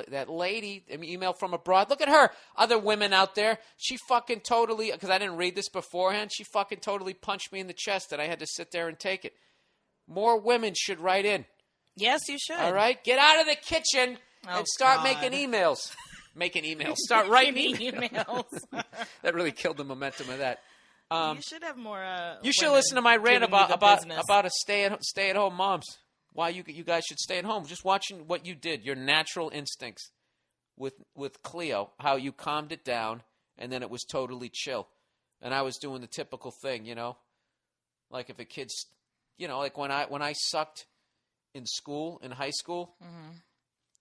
that lady, email from abroad. Look at her. Other women out there. She fucking totally, because I didn't read this beforehand, she fucking totally punched me in the chest and I had to sit there and take it. More women should write in. Yes, you should. All right? Get out of the kitchen and start making emails. Making emails. Start writing emails. That really killed the momentum of that. You should have more. You should listen to my rant about a stay-at-home moms. Why you guys should stay at home. Just watching what you did, your natural instincts with Cleo, how you calmed it down, and then it was totally chill. And I was doing the typical thing, like if a kid's, like when I sucked in school, in high school. Mm-hmm.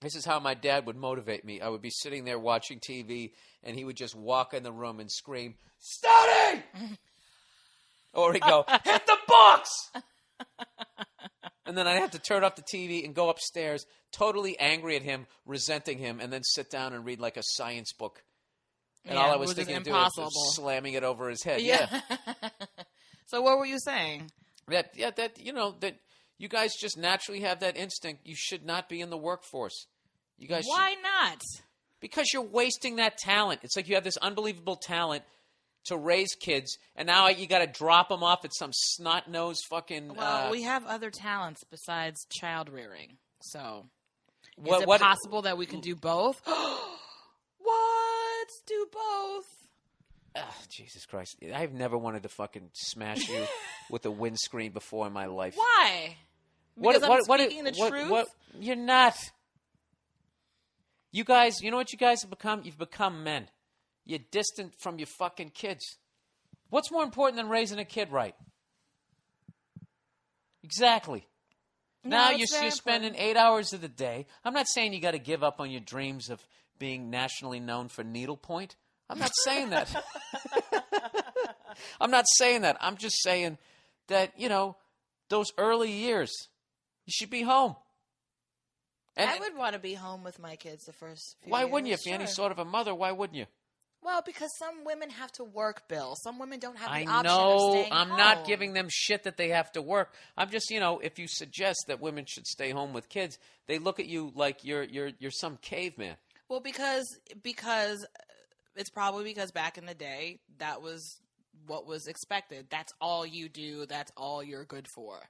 This is how my dad would motivate me. I would be sitting there watching TV, and he would just walk in the room and scream, "Study!" Or he'd go, "Hit the box!" And then I'd have to turn off the TV and go upstairs, totally angry at him, resenting him, and then sit down and read like a science book. And all I was thinking of doing was slamming it over his head. Yeah. So what were you saying? That you guys just naturally have that instinct. You should not be in the workforce. You guys. Why not? Because you're wasting that talent. It's like you have this unbelievable talent to raise kids, and now you got to drop them off at some snot-nosed fucking... Well, we have other talents besides child rearing. So, is it possible that we can do both? What? Do both? Jesus Christ. I've never wanted to fucking smash you with a windscreen before in my life. Why? Because I'm speaking the truth? You're not. You guys, you know what you guys have become? You've become men. You're distant from your fucking kids. What's more important than raising a kid right? Exactly. Now you're spending 8 hours of the day. I'm not saying you got to give up on your dreams of being nationally known for needlepoint. I'm not saying that. I'm not saying that. I'm just saying that, those early years, you should be home. And I would want to be home with my kids the first few years. Why wouldn't you? If you're any sort of a mother, why wouldn't you? Well, because some women have to work, Bill. Some women don't have the option of staying home. I'm not giving them shit that they have to work. I'm just, if you suggest that women should stay home with kids, they look at you like you're some caveman. Well, because it's probably because back in the day, that was what was expected. That's all you do. That's all you're good for.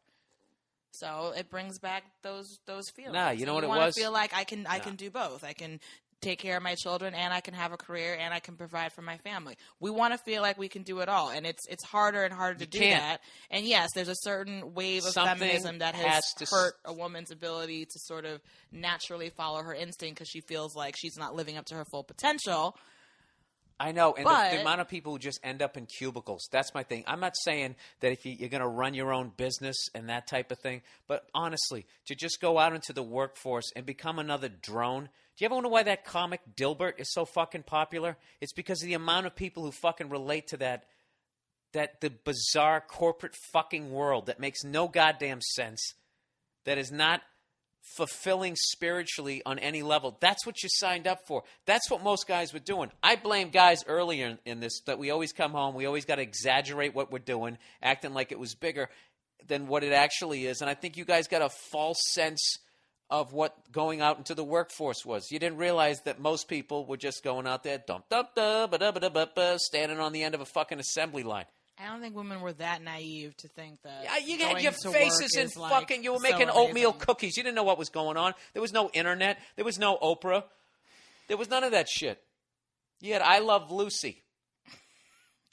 So it brings back those feelings. Nah, you know what it was? I want to feel like I can do both. I can take care of my children, and I can have a career, and I can provide for my family. We want to feel like we can do it all, and it's harder and harder to do that. And yes, there's a certain wave of feminism that has hurt a woman's ability to sort of naturally follow her instinct because she feels like she's not living up to her full potential. I know, and the amount of people who just end up in cubicles, that's my thing. I'm not saying that if you're going to run your own business and that type of thing, but honestly, to just go out into the workforce and become another drone. Do you ever wonder why that comic Dilbert is so fucking popular? It's because of the amount of people who fucking relate to that the bizarre corporate fucking world that makes no goddamn sense, that is not fulfilling spiritually on any level. That's what you signed up for. That's what most guys were doing. I blame guys earlier in this that we always come home, we always got to exaggerate what we're doing, acting like it was bigger than what it actually is. And I think you guys got a false sense of what going out into the workforce was. You didn't realize that most people were just going out there, standing on the end of a fucking assembly line. I don't think women were that naive to think that. Yeah, you had your faces in fucking. You were making oatmeal cookies. You didn't know what was going on. There was no internet. There was no Oprah. There was none of that shit. You had I Love Lucy.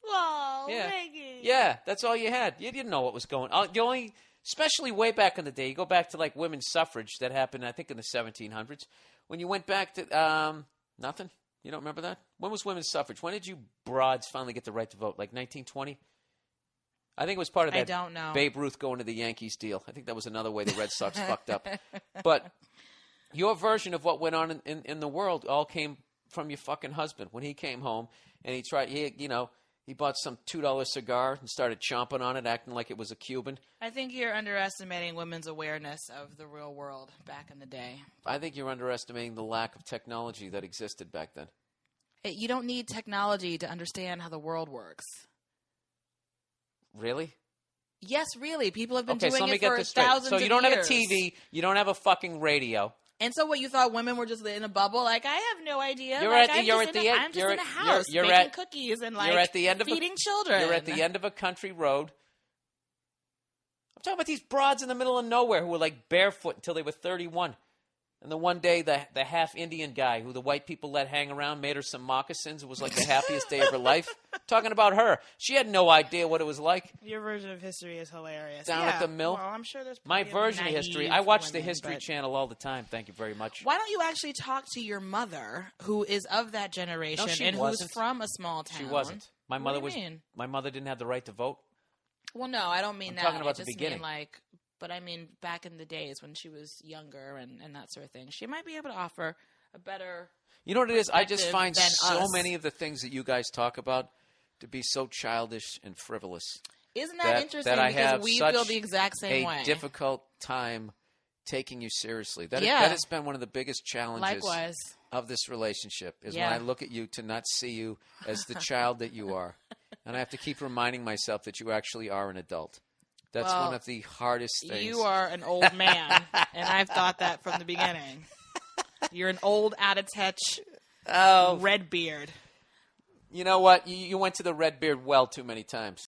Whoa, yeah. Maggie. Yeah, that's all you had. You didn't know what was going on. You only, especially way back in the day, you go back to like women's suffrage that happened, I think, in the 1700s. When you went back to nothing. You don't remember that? When was women's suffrage? When did you broads finally get the right to vote? Like 1920? I think it was part of that I don't know. Babe Ruth going to the Yankees deal. I think that was another way the Red Sox fucked up. But your version of what went on in the world all came from your fucking husband. When he came home and he bought some $2 cigar and started chomping on it, acting like it was a Cuban. I think you're underestimating women's awareness of the real world back in the day. I think you're underestimating the lack of technology that existed back then. You don't need technology to understand how the world works. Really? Yes, really. People have been doing so let me it get for this straight. thousands of years. So you don't have a TV, you don't have a fucking radio, And so what, you thought women were just in a bubble? Like, I have no idea. I'm just in a house baking cookies and feeding children. You're at the end of a country road. I'm talking about these broads in the middle of nowhere who were like barefoot until they were 31. And then one day, the half-Indian guy who the white people let hang around made her some moccasins. It was like the happiest day of her life. Talking about her. She had no idea what it was like. Your version of history is hilarious. Down at the mill. Well, I'm sure there's my version of history. I watch the History Channel all the time. Thank you very much. Why don't you actually talk to your mother, who is of that generation who's from a small town? She wasn't. My mother My mother didn't have the right to vote. Well, no, I don't mean that. I'm talking about the beginning. But I mean, back in the days when she was younger and that sort of thing, she might be able to offer a better. You know what it is? I just find so many of the things that you guys talk about to be so childish and frivolous. Isn't that interesting? Because we feel the exact same way. A difficult time taking you seriously. That has been one of the biggest challenges of this relationship. Is when I look at you to not see you as the child that you are, and I have to keep reminding myself that you actually are an adult. That's one of the hardest things. You are an old man, and I've thought that from the beginning. You're an old, out-of-touch red beard. You know what? You went to the red beard well too many times.